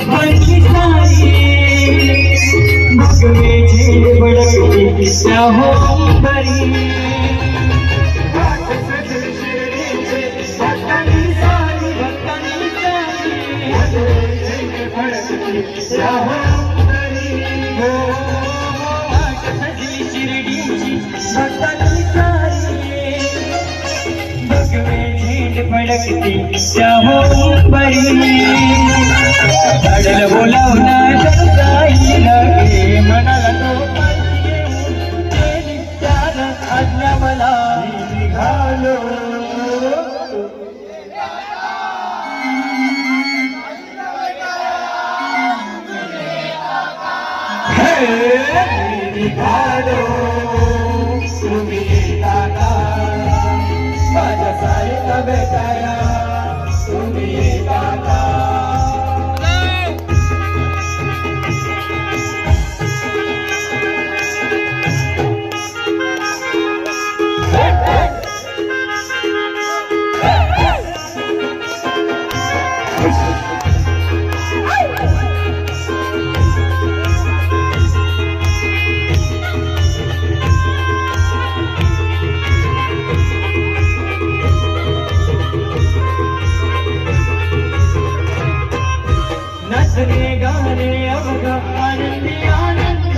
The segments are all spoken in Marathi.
बनी सारी भगवे झेल बड़कती हो बरी भड़कती हो बरी झाडल बोलावना जाई लगे मनाला तो पाहिजे चार आज्ञा मला निघालो निघालो तुम्ही येता का माझ्या सारीला भेटाया तुम्ही येता का नाचणे गाणे अवघ आनंदी आनंद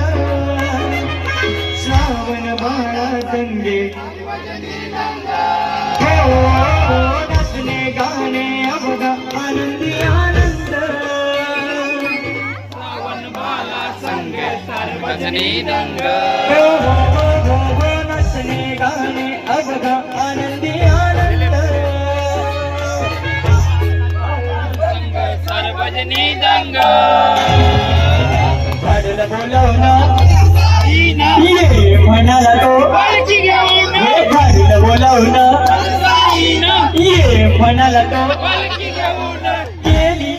श्रावण बाळा दंगे नाचणे गाणे अवघ आनंदी आनंद श्रावण बाळा संगे सार्वजनी दंग नाचणे गाणे अवघ आनंदी आनंद सार्वजनी दंग झाडल बोलावना ये म्हणाला तो झाडल बोलावना ये म्हणाला तो गेली